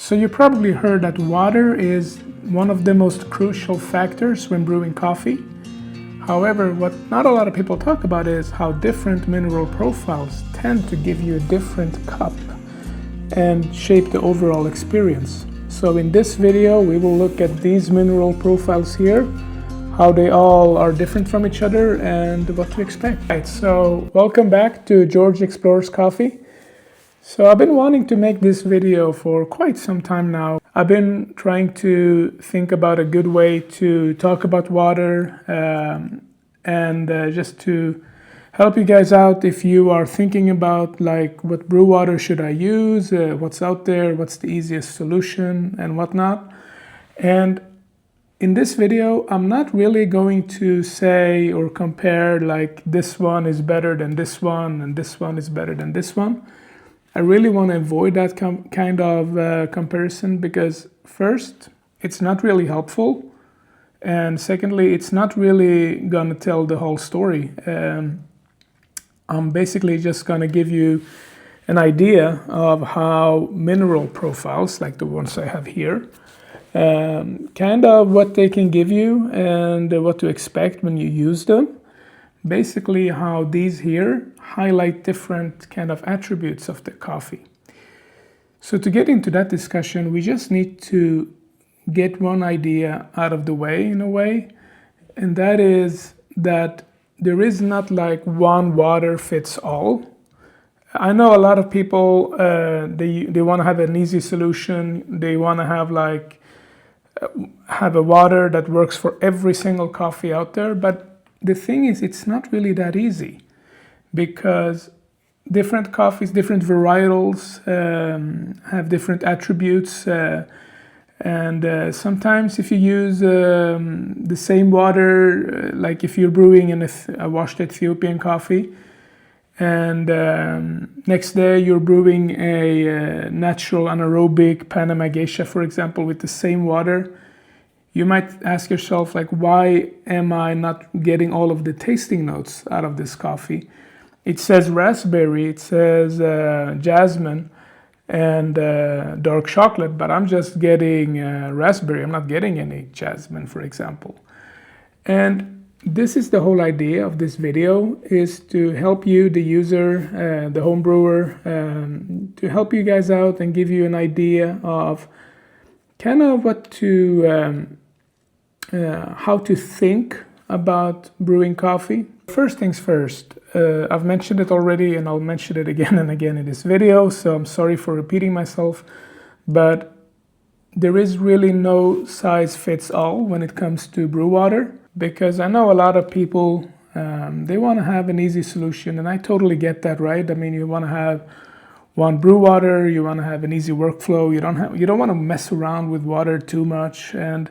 So you probably heard that water is one of the most crucial factors when brewing coffee. However, what not a lot of people talk about is how different mineral profiles tend to give you a different cup and shape the overall experience. So in this video, we will look at these mineral profiles here, how they all are different from each other and what to expect. Right, so welcome back to George Explores Coffee. So I've been wanting to make this video for quite some time now. I've been trying to think about a good way to talk about water and just to help you guys out if you are thinking about like what brew water should I use, what's out there, what's the easiest solution and whatnot. And in this video, I'm not really going to say or compare like this one is better than this one and this one is better than this one. I really want to avoid that kind of comparison because first, it's not really helpful. And secondly, it's not really going to tell the whole story. I'm basically just going to give you an idea of how mineral profiles, like the ones I have here, kind of what they can give you and what to expect when you use them. Basically how these here highlight different kind of attributes of the coffee. So to get into that discussion, we just need to get one idea out of the way in a way, and that is that there is not like one water fits all. I know a lot of people, they want to have an easy solution. They want to have like, have a water that works for every single coffee out there, but the thing is, it's not really that easy because different coffees, different varietals have different attributes. And sometimes if you use the same water, like if you're brewing in a washed Ethiopian coffee, and next day you're brewing a natural anaerobic Panama Geisha, for example, with the same water, you might ask yourself, like, why am I not getting all of the tasting notes out of this coffee? It says raspberry, it says jasmine, and dark chocolate, but I'm just getting raspberry. I'm not getting any jasmine, for example. And this is the whole idea of this video, is to help you, the user, the home brewer, to help you guys out and give you an idea of kind of what to how to think about brewing coffee. First things first, I've mentioned it already and I'll mention it again and again in this video, so I'm sorry for repeating myself, but there is really no size fits all when it comes to brew water, because I know a lot of people, they want to have an easy solution, and I totally get that, right? I mean, you want to have one brew water, you want to have an easy workflow, you don't want to mess around with water too much, and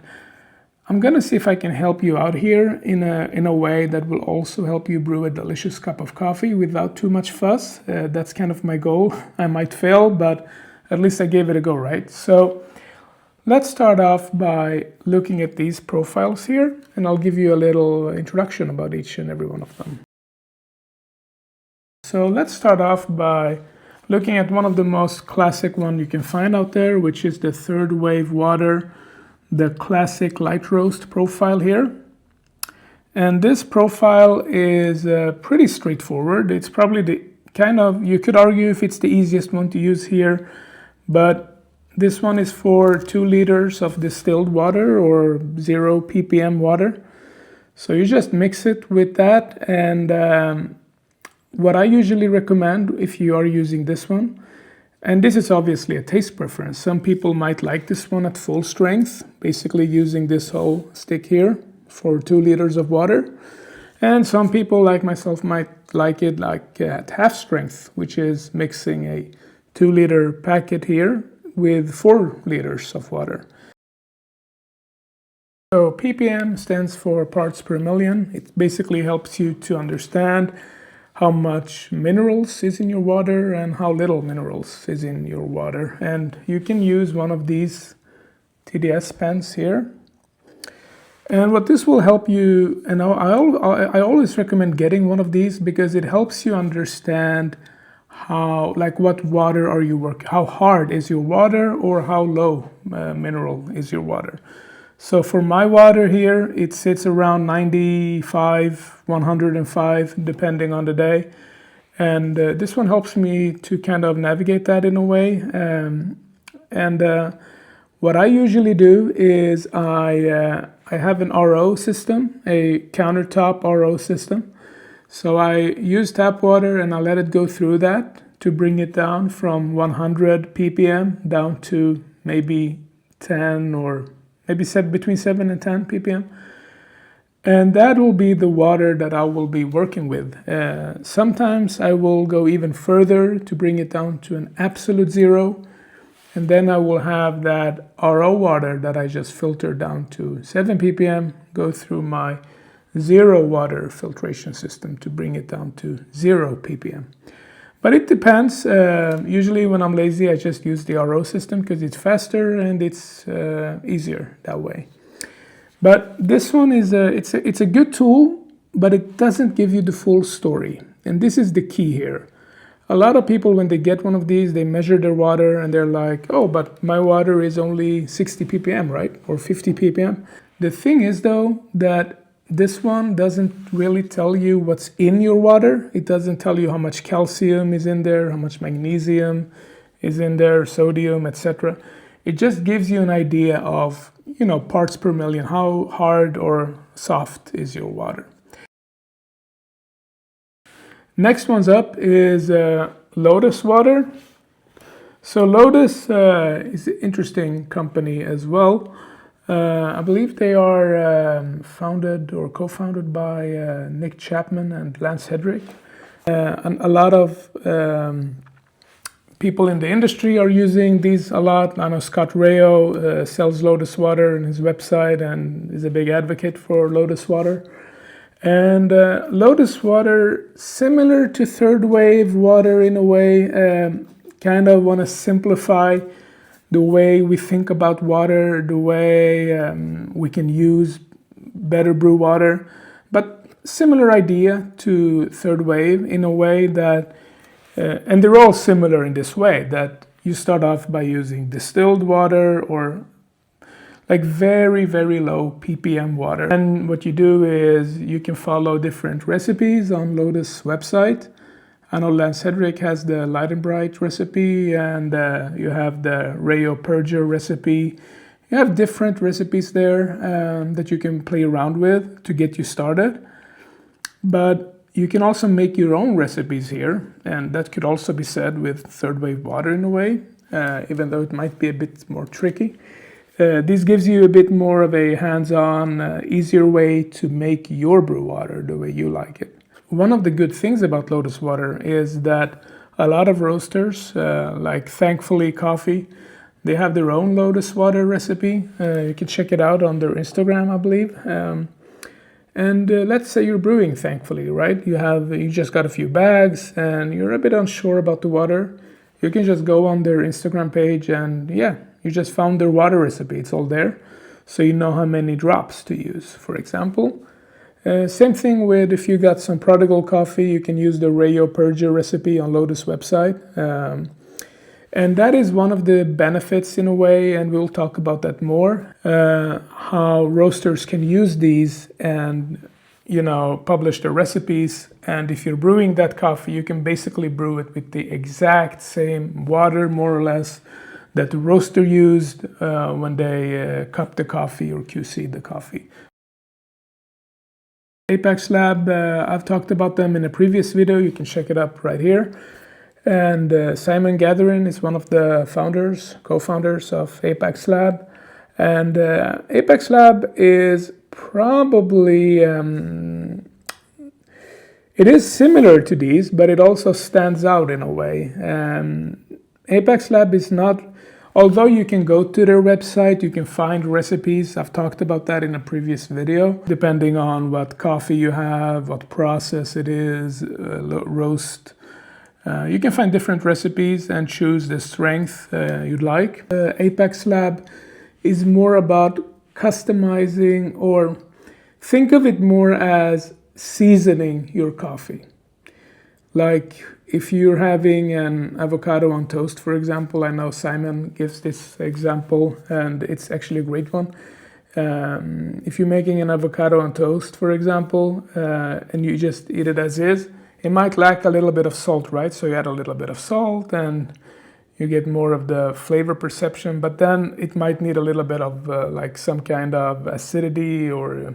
I'm gonna see if I can help you out here in a way that will also help you brew a delicious cup of coffee without too much fuss. That's kind of my goal. I might fail, but at least I gave it a go, right? So let's start off by looking at these profiles here, and I'll give you a little introduction about each and every one of them. So let's start off by looking at one of the most classic one you can find out there, which is the third wave water, the classic light roast profile here. And this profile is pretty straightforward. It's probably the kind of, you could argue if it's the easiest one to use here, but this one is for 2 liters of distilled water or 0 ppm water. So you just mix it with that, and what I usually recommend if you are using this one, and this is obviously a taste preference. Some people might like this one at full strength, basically using this whole stick here for 2 liters of water. And some people like myself might like it like at half strength, which is mixing a 2 liter packet here with 4 liters of water. So ppm stands for parts per million. It basically helps you to understand how much minerals is in your water and how little minerals is in your water. And you can use one of these TDS pens here. And what this will help you, and I always recommend getting one of these because it helps you understand what water are you working, how hard is your water or how low mineral is your water. So for my water here, it sits around 95, 105, depending on the day. And this one helps me to kind of navigate that in a way. What I usually do is I have an RO system, a countertop RO system. So I use tap water and I let it go through that to bring it down from 100 ppm down to maybe 10 or maybe between 7 and 10 ppm. And that will be the water that I will be working with. Sometimes I will go even further to bring it down to an absolute zero. And then I will have that RO water that I just filtered down to 7 ppm go through my zero water filtration system to bring it down to 0 ppm. But it depends. Usually when I'm lazy, I just use the RO system because it's faster and it's easier that way. But this one is it's a good tool, but it doesn't give you the full story. And this is the key here. A lot of people, when they get one of these, they measure their water and they're like, oh, but my water is only 60 ppm, right? Or 50 ppm. The thing is, though, that this one doesn't really tell you what's in your water. It doesn't tell you how much calcium is in there, how much magnesium is in there, sodium, etc. It just gives you an idea of, parts per million, how hard or soft is your water. Next one's up is Lotus water. So Lotus is an interesting company as well. I believe they are founded or co-founded by Nick Chapman and Lance Hedrick. And a lot of people in the industry are using these a lot. I know Scott Rayo sells Lotus water on his website and is a big advocate for Lotus water. And Lotus water, similar to third wave water in a way, kind of want to simplify the way we think about water, the way we can use better brew water, but similar idea to third wave in a way that, and they're all similar in this way, that you start off by using distilled water or like very, very low ppm water. And what you do is you can follow different recipes on Lotus website. I know Lance Hedrick has the Light and Bright recipe, and you have the Rayo Purger recipe. You have different recipes there that you can play around with to get you started. But you can also make your own recipes here, and that could also be said with third wave water in a way, even though it might be a bit more tricky. This gives you a bit more of a hands-on, easier way to make your brew water the way you like it. One of the good things about Lotus water is that a lot of roasters, like Thankfully Coffee, they have their own Lotus water recipe. You can check it out on their Instagram, I believe. And let's say you're brewing Thankfully, right? You just got a few bags and you're a bit unsure about the water. You can just go on their Instagram page and you just found their water recipe. It's all there. So you know how many drops to use, for example. Same thing with if you got some Prodigal coffee, you can use the Rayo Purger recipe on Lotus website. And that is one of the benefits in a way, and we'll talk about that more, how roasters can use these and, publish their recipes. And if you're brewing that coffee, you can basically brew it with the exact same water, more or less, that the roaster used when they cupped the coffee or QC'd the coffee. Apax Lab, I've talked about them in a previous video. You can check it up right here. And Simon Gatherin is one of the co-founders of Apax Lab. And Apax Lab is probably, it is similar to these, but it also stands out in a way. Apax Lab is not, although you can go to their website, you can find recipes. I've talked about that in a previous video. Depending on what coffee you have, what process it is, roast. You can find different recipes and choose the strength you'd like. Apax Lab is more about customizing, or think of it more as seasoning your coffee. Like if you're having an avocado on toast, for example, I know Simon gives this example and it's actually a great one. If you're making an avocado on toast, for example, and you just eat it as is, it might lack a little bit of salt, right? So you add a little bit of salt and you get more of the flavor perception, but then it might need a little bit of like some kind of acidity or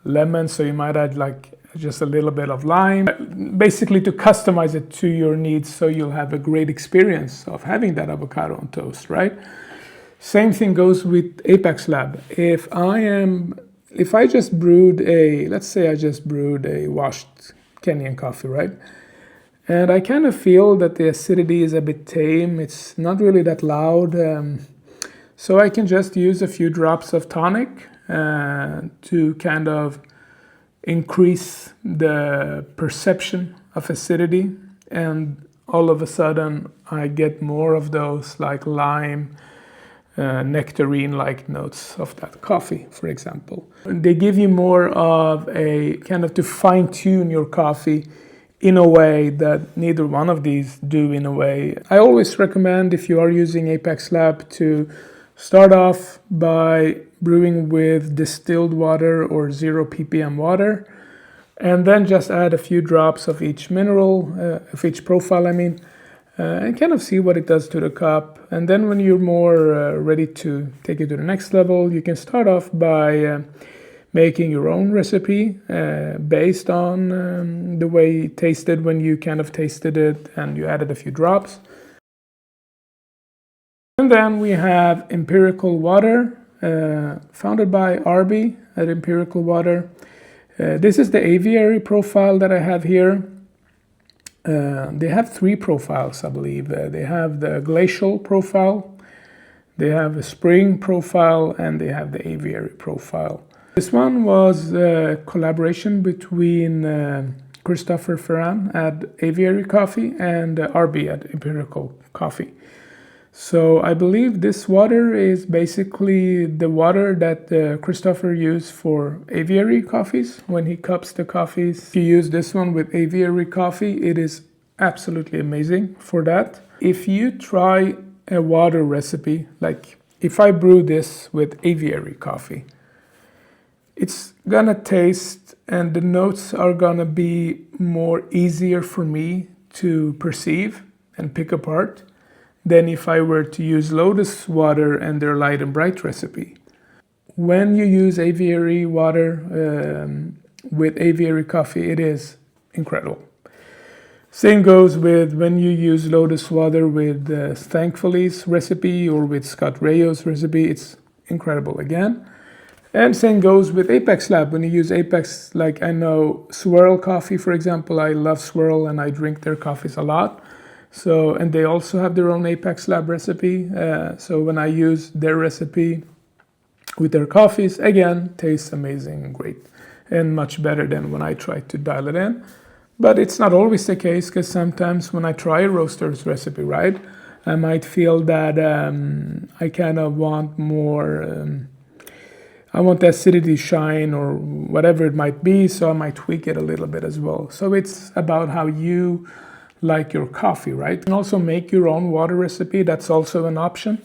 lemon, so you might add like just a little bit of lime, basically to customize it to your needs so you'll have a great experience of having that avocado on toast, right? Same thing goes with Apax Lab. If I just brewed let's say I just brewed a washed Kenyan coffee, right? And I kind of feel that the acidity is a bit tame. It's not really that loud. So I can just use a few drops of tonic to kind of increase the perception of acidity. And all of a sudden I get more of those like lime, nectarine-like notes of that coffee, for example. They give you more of a kind of to fine-tune your coffee in a way that neither one of these do in a way. I always recommend, if you are using Apax Lab, to start off by brewing with distilled water or 0 ppm water, and then just add a few drops of each mineral, of each profile, and kind of see what it does to the cup. And then when you're more ready to take it to the next level, you can start off by making your own recipe based on the way it tasted when you kind of tasted it and you added a few drops. And then we have Empirical Water, founded by Arby at Empirical Water. This is the Aviary profile that I have here. They have 3 profiles, I believe. They have the glacial profile, they have a spring profile, and they have the Aviary profile. This one was a collaboration between Christopher Ferran at Aviary Coffee and Arby at Empirical Coffee. So I believe this water is basically the water that Christopher used for Aviary coffees when he cups the coffees. If you use this one with Aviary coffee, it is absolutely amazing for that. If you try a water recipe, like if I brew this with Aviary coffee, it's gonna taste and the notes are gonna be more easier for me to perceive and pick apart than if I were to use Lotus water and their light and bright recipe. When you use Aviary water with Aviary coffee, it is incredible. Same goes with when you use Lotus water with Thankfully's recipe or with Scott Rayo's recipe, it's incredible again. And same goes with Apax Lab. When you use Apax, like I know Swirl Coffee, for example, I love Swirl and I drink their coffees a lot. So, and they also have their own Apax Lab recipe. So when I use their recipe with their coffees, again, tastes amazing and great and much better than when I try to dial it in. But it's not always the case, because sometimes when I try a roaster's recipe, right, I might feel that I kind of want more, I want the acidity shine or whatever it might be, so I might tweak it a little bit as well. So it's about how you like your coffee, right? You can also make your own water recipe. That's also an option.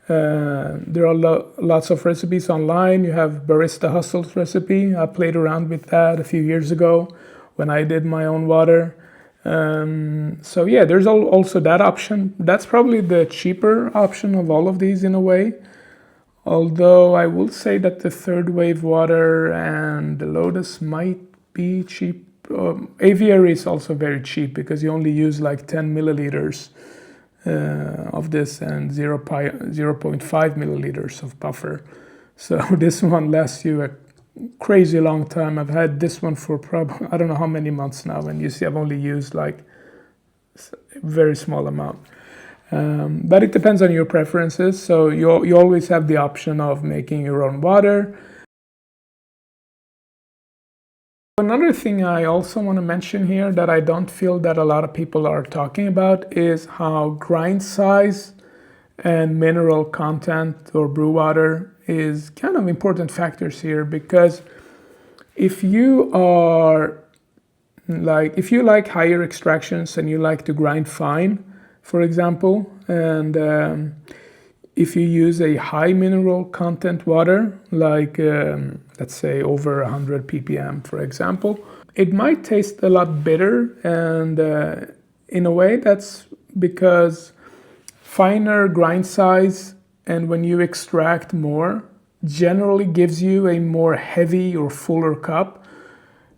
There are lots of recipes online. You have Barista Hustle's recipe. I played around with that a few years ago when I did my own water. So yeah, there's also that option. That's probably the cheaper option of all of these in a way. Although I will say that the third wave water and the Lotus might be cheap. Aviary is also very cheap because you only use like 10 milliliters of this and 0.5 milliliters of buffer. So this one lasts you a crazy long time. I've had this one for probably, I don't know how many months now, and you see I've only used like a very small amount. But it depends on your preferences. So you always have the option of making your own water. Another thing I also want to mention here that I don't feel that a lot of people are talking about is how grind size and mineral content or brew water is kind of important factors here, because if you are Like if you like higher extractions and you like to grind fine, for example, and if you use a high mineral content water, like let's say over 100 ppm, for example, it might taste a lot bitter, and in a way that's because finer grind size and when you extract more generally gives you a more heavy or fuller cup.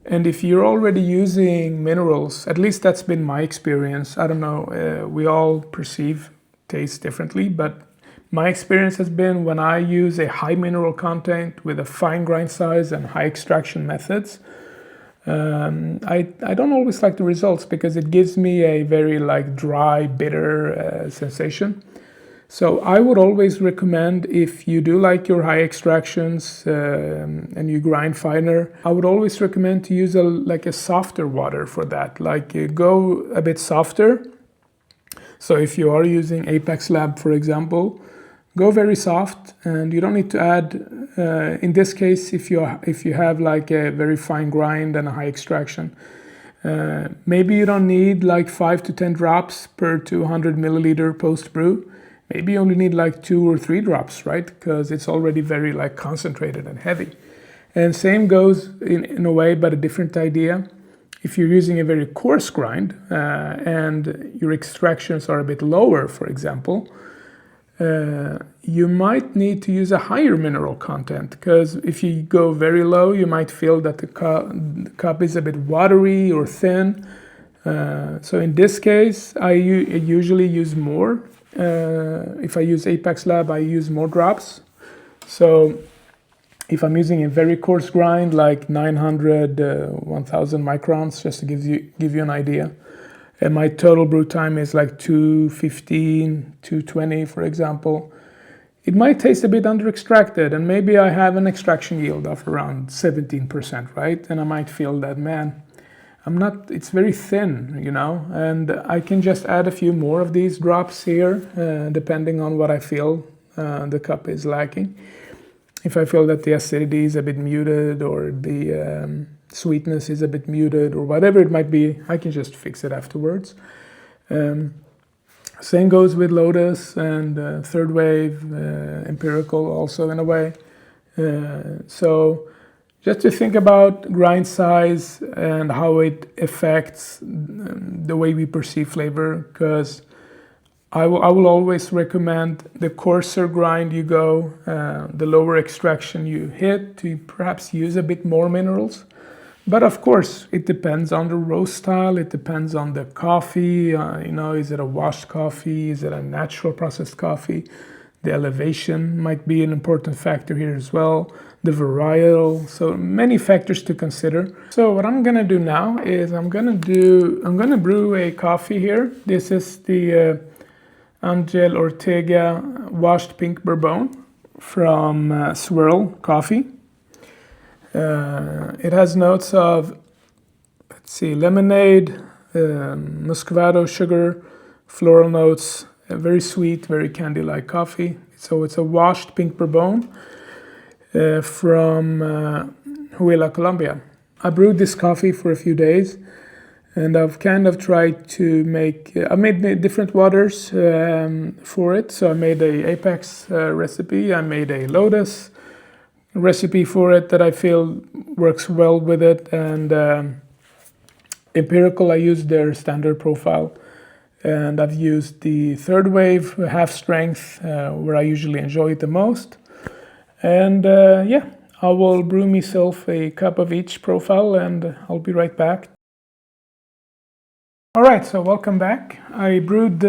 And if you're already using minerals, at least that's been my experience, I don't know, we all perceive taste differently, but my experience has been when I use a high mineral content with a fine grind size and high extraction methods, I don't always like the results because it gives me a very like dry, bitter sensation. So I would always recommend, if you do like your high extractions and you grind finer, I would always recommend to use a softer water for that. Like go a bit softer. So if you are using Apax Lab, for example, go very soft, and you don't need to add, in this case, if you have like a very fine grind and a high extraction, maybe you don't need like 5 to 10 drops per 200 milliliter post brew. Maybe you only need like 2 or 3 drops, right? Because it's already very like concentrated and heavy. And same goes in a way, but a different idea. If you're using a very coarse grind and your extractions are a bit lower, for example, you might need to use a higher mineral content, because if you go very low, you might feel that the cup is a bit watery or thin. So in this case, I usually use more. If I use Apax Lab, I use more drops. So if I'm using a very coarse grind, like 900, 1000 microns, just to give you an idea, and my total brew time is like 215, 220, for example, it might taste a bit under extracted, and maybe I have an extraction yield of around 17%, right? And I might feel that, man, it's very thin, you know, and I can just add a few more of these drops here, depending on what I feel the cup is lacking. If I feel that the acidity is a bit muted, or the sweetness is a bit muted, or whatever it might be, I can just fix it afterwards. Same goes with Lotus and third wave, Empirical also in a way. So just to think about grind size and how it affects the way we perceive flavor, because I will always recommend the coarser grind you go, the lower extraction you hit, to perhaps use a bit more minerals. But of course, it depends on the roast style, it depends on the coffee, is it a washed coffee, is it a natural processed coffee? The elevation might be an important factor here as well, the varietal, so many factors to consider. So what I'm gonna do now is I'm gonna brew a coffee here. This is the Angel Ortega washed pink bourbon from Swirl Coffee. It has notes of, lemonade, muscovado sugar, floral notes, very sweet, very candy-like coffee. So it's a washed pink bourbon from Huila, Colombia. I brewed this coffee for a few days, and I've kind of tried to I made different waters for it. So I made a Apax recipe, I made a Lotus recipe for it that I feel works well with it, and Empirical, I used their standard profile, and I've used the third wave half strength where I usually enjoy it the most. And I will brew myself a cup of each profile, and I'll be right back. All right, so welcome back. I brewed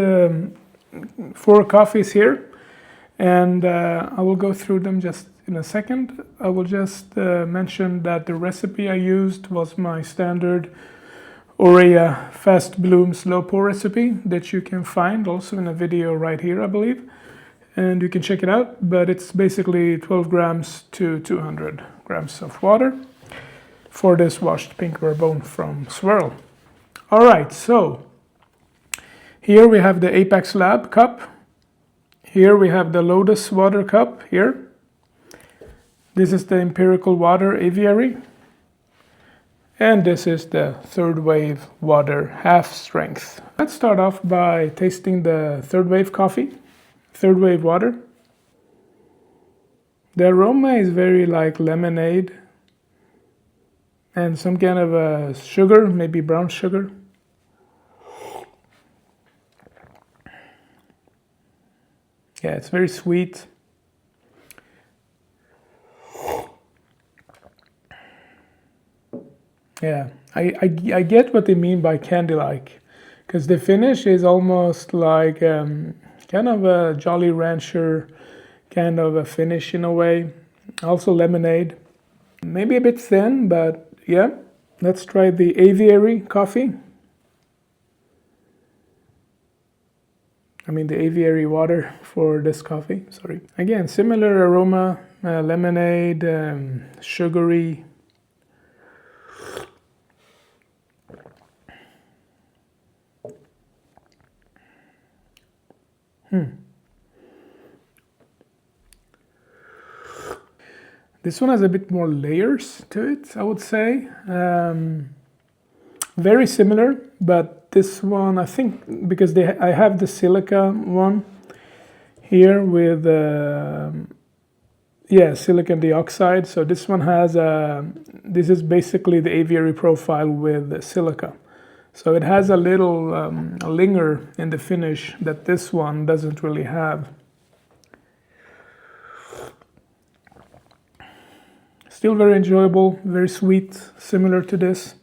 4 coffees here, and I will go through them just in a second. I will just mention that the recipe I used was my standard Orea fast bloom slow pour recipe that you can find also in a video right here, I believe, and you can check it out. But it's basically 12 grams to 200 grams of water for this washed pink bourbon from Swirl. All right, so here we have the Apax Lab cup. Here we have the Lotus water cup here. This is the Empirical Water Aviary. And this is the third wave water, half strength. Let's start off by tasting the third wave coffee, third wave water. The aroma is very like lemonade and some kind of a sugar, maybe brown sugar. Yeah, it's very sweet. Yeah, I get what they mean by candy-like, because the finish is almost like kind of a Jolly Rancher kind of a finish in a way. Also lemonade. Maybe a bit thin, but yeah. Let's try the Aviary coffee. I mean the Aviary water for this coffee, sorry. Again, similar aroma, lemonade, sugary. This one has a bit more layers to it, I would say. Very similar, but this one, I think, because I have the silica one here with, silicon dioxide. So this one has, this is basically the Aviary profile with silica. So it has a little linger in the finish that this one doesn't really have. Still very enjoyable, very sweet, similar to this.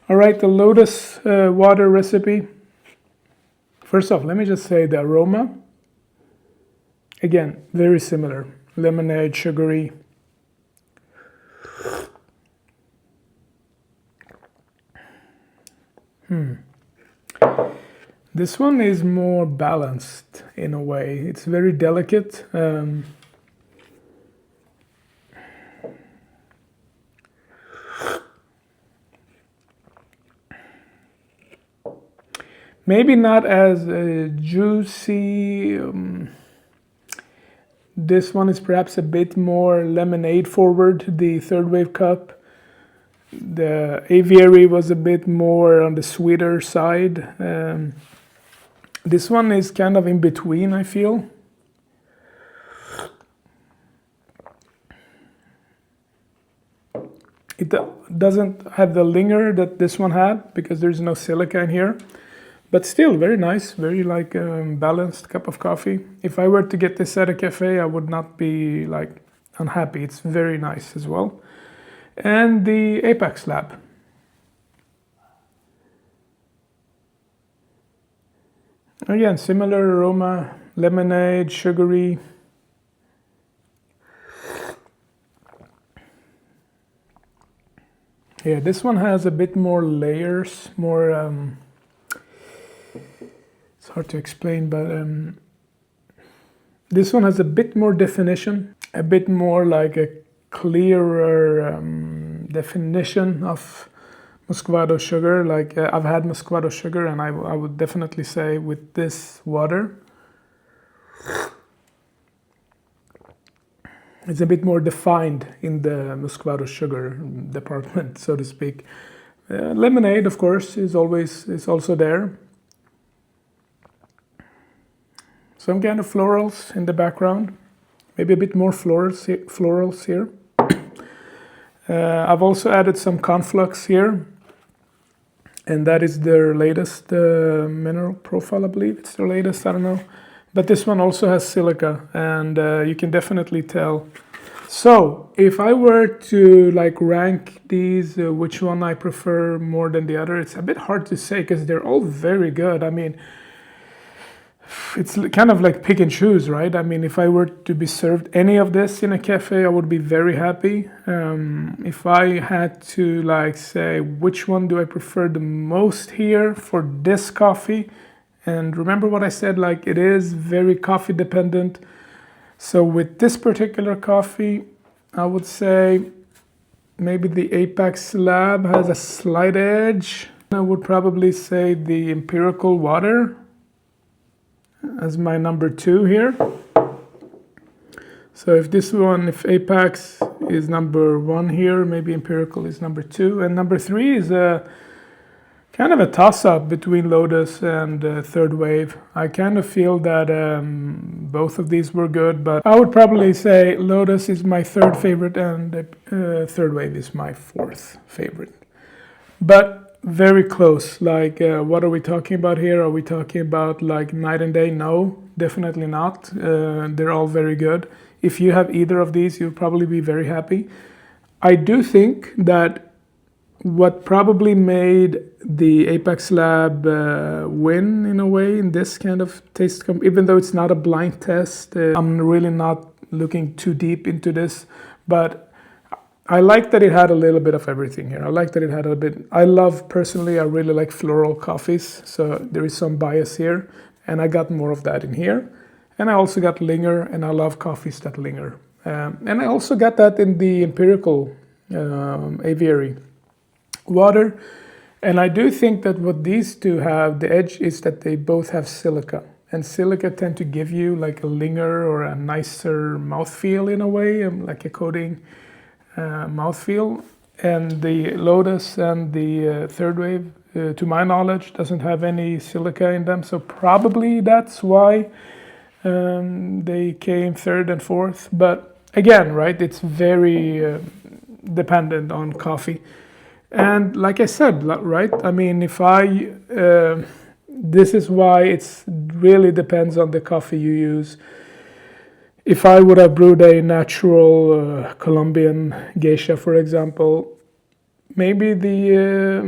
All right, the Lotus water recipe. First off, let me just say the aroma. Again, very similar. Lemonade, sugary. This one is more balanced in a way. It's very delicate. Maybe not as juicy. This one is perhaps a bit more lemonade forward, the third wave cup. The Aviary was a bit more on the sweeter side. This one is kind of in between, I feel. It doesn't have the linger that this one had because there's no silica in here. But still very nice, very like balanced cup of coffee. If I were to get this at a cafe, I would not be like unhappy. It's very nice as well. And the Apax Lab. Again, similar aroma, lemonade, sugary. Yeah, this one has a bit more layers, more it's hard to explain, but this one has a bit more definition, a bit more like a clearer definition of Muscovado sugar. Like I've had Muscovado sugar, and I would definitely say with this water, it's a bit more defined in the Muscovado sugar department, so to speak. Lemonade, of course, is also there. Some kind of florals in the background, maybe a bit more florals here. I've also added some conflux here, and that is their latest mineral profile, I believe. It's their latest, I don't know. But this one also has silica, and you can definitely tell. So if I were to like rank these, which one I prefer more than the other, it's a bit hard to say because they're all very good. I mean, it's kind of like pick and choose, right? I mean, if I were to be served any of this in a cafe, I would be very happy. If I had to like say which one do I prefer the most here for this coffee, and remember what I said, like it is very coffee dependent. So with this particular coffee, I would say maybe the Apax Lab has a slight edge. I would probably say the Empirical Water as my number 2 here. So if Apax is number 1 here, maybe Empirical is number 2, and number 3 is a kind of a toss-up between Lotus and Third Wave. I kind of feel that both of these were good, but I would probably say Lotus is my 3rd favorite and Third Wave is my 4th favorite. But very close. Like, what are we talking about here? Are we talking about like night and day? No, definitely not. They're all very good. If you have either of these, you'll probably be very happy. I do think that what probably made the Apax Lab win in a way in this kind of taste, even though it's not a blind test, I'm really not looking too deep into this, but I like that it had a little bit of everything here. I like that it had a bit, I really like floral coffees, so there is some bias here, and I got more of that in here. And I also got linger, and I love coffees that linger. And I also got that in the Empirical Aviary Water. And I do think that what these two have, the edge, is that they both have silica. And silica tend to give you like a linger or a nicer mouthfeel in a way, like a coating mouthfeel. And the Lotus and the Third Wave, to my knowledge, doesn't have any silica in them. So probably that's why they came 3rd and 4th. But again, right, it's very dependent on coffee. And like I said, right, I mean, this is why it's really depends on the coffee you use. If I would have brewed a natural Colombian geisha, for example, maybe the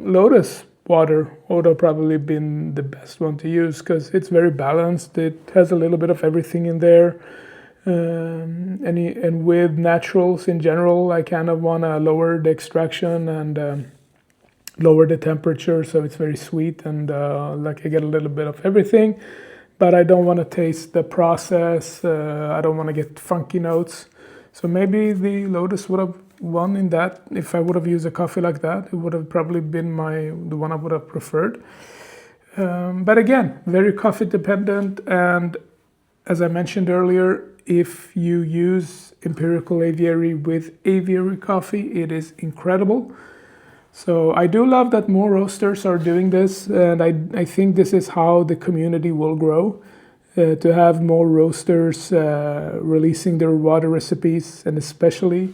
Lotus water would have probably been the best one to use because it's very balanced. It has a little bit of everything in there. And with naturals in general, I kind of want to lower the extraction and lower the temperature, so it's very sweet and like I get a little bit of everything, but I don't want to taste the process. I don't want to get funky notes. So maybe the Lotus would have won in that. If I would have used a coffee like that, it would have probably been the one I would have preferred. But again, very coffee dependent, and as I mentioned earlier, if you use Empirical Aviary with Aviary coffee, it is incredible. So I do love that more roasters are doing this, and I think this is how the community will grow, to have more roasters releasing their water recipes, and especially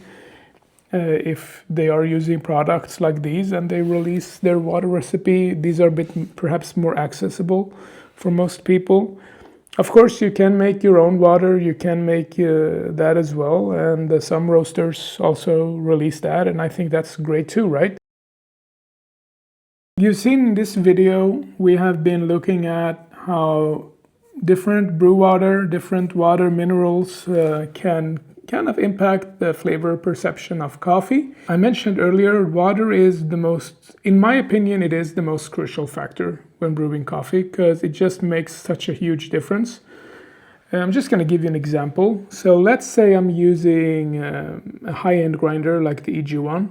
if they are using products like these and they release their water recipe, these are perhaps more accessible for most people. Of course, you can make your own water, you can make that as well, and some roasters also release that, and I think that's great too, right? You've seen in this video, we have been looking at how different brew water, different water minerals can kind of impact the flavor perception of coffee. I mentioned earlier, water is in my opinion, it is the most crucial factor when brewing coffee because it just makes such a huge difference. I'm just going to give you an example. So let's say I'm using a high-end grinder like the EG1,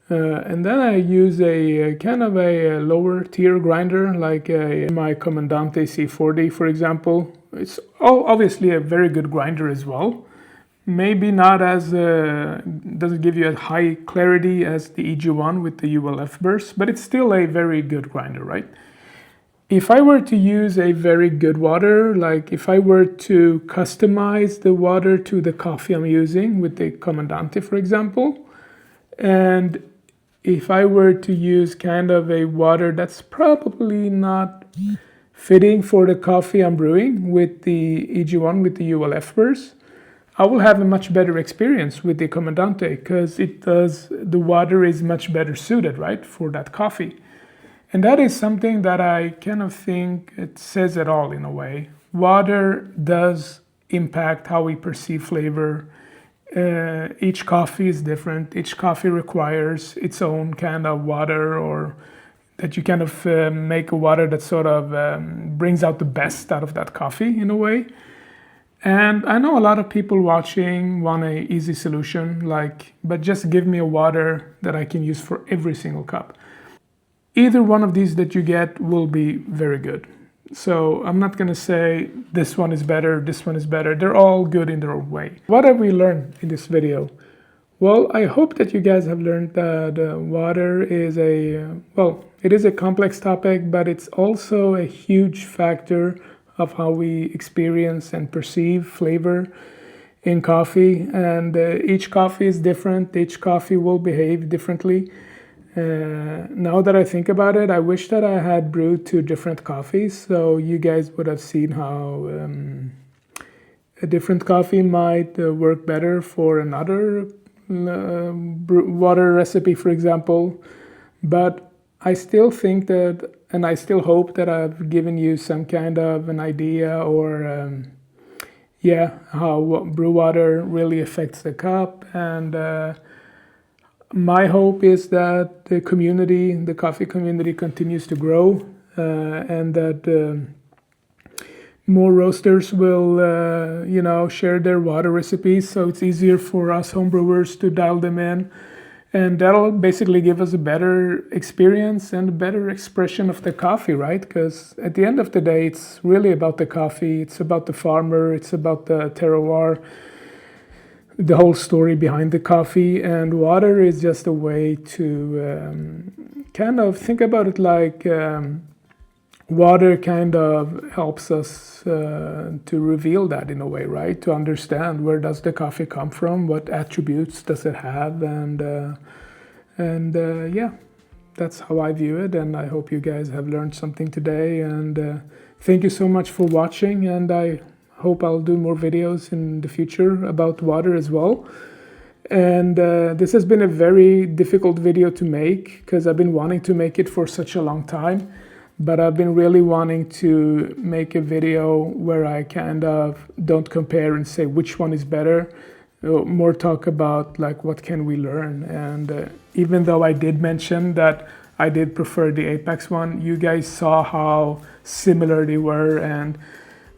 and then I use a kind of a lower tier grinder like my Comandante C40, for example. It's obviously a very good grinder as well. Maybe not as, doesn't give you a high clarity as the EG1 with the ULF burst, but it's still a very good grinder, right? If I were to use a very good water, like if I were to customize the water to the coffee I'm using with the Comandante, for example, and if I were to use kind of a water that's probably not fitting for the coffee I'm brewing with the EG1 with the ULF burst, I will have a much better experience with the Comandante because the water is much better suited, right, for that coffee. And that is something that I kind of think it says it all in a way. Water does impact how we perceive flavor. Each coffee is different. Each coffee requires its own kind of water, or that you kind of make a water that sort of brings out the best out of that coffee in a way. And I know a lot of people watching want an easy solution, but just give me a water that I can use for every single cup. Either one of these that you get will be very good. So I'm not going to say this one is better, this one is better. They're all good in their own way. What have we learned in this video? Well, I hope that you guys have learned that water is it is a complex topic, but it's also a huge factor of how we experience and perceive flavor in coffee. And each coffee is different. Each coffee will behave differently. Now that I think about it, I wish that I had brewed 2 different coffees, so you guys would have seen how a different coffee might work better for another water recipe, for example. But I still think that, and I still hope that I've given you some kind of an idea or how brew water really affects the cup. And my hope is that the community, the coffee community, continues to grow and that more roasters will, share their water recipes, so it's easier for us homebrewers to dial them in. And that'll basically give us a better experience and a better expression of the coffee, right? Because at the end of the day, it's really about the coffee. It's about the farmer. It's about the terroir, the whole story behind the coffee. And water is just a way to kind of think about it like water kind of helps us to reveal that in a way, right? To understand where does the coffee come from, what attributes does it have, and that's how I view it. And I hope you guys have learned something today. And thank you so much for watching. And I hope I'll do more videos in the future about water as well. And this has been a very difficult video to make because I've been wanting to make it for such a long time. But I've been really wanting to make a video where I kind of don't compare and say which one is better, more talk about like what can we learn. And even though I did mention that I did prefer the Apax one, you guys saw how similar they were, and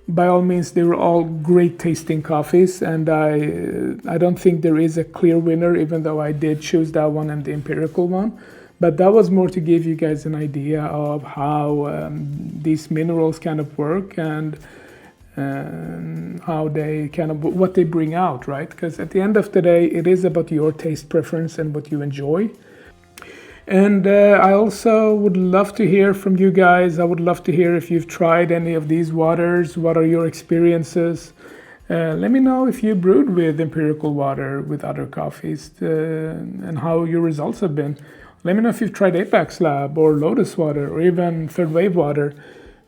by all means they were all great tasting coffees. And I don't think there is a clear winner, even though I did choose that one and the Empirical one. But that was more to give you guys an idea of how these minerals kind of work and how they kind of, what they bring out, right? Because at the end of the day, it is about your taste preference and what you enjoy. And I also would love to hear from you guys. I would love to hear if you've tried any of these waters. What are your experiences? Let me know if you brewed with Empirical Water with other coffees and how your results have been. Let me know if you've tried Apax Lab or Lotus water or even Third Wave water.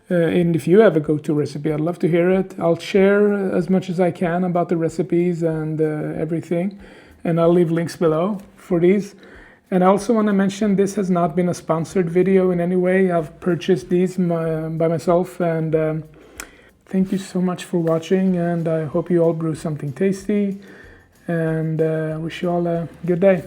And if you have a go-to recipe, I'd love to hear it. I'll share as much as I can about the recipes and everything. And I'll leave links below for these. And I also want to mention this has not been a sponsored video in any way. I've purchased these by myself. And thank you so much for watching. And I hope you all brew something tasty. And I wish you all a good day.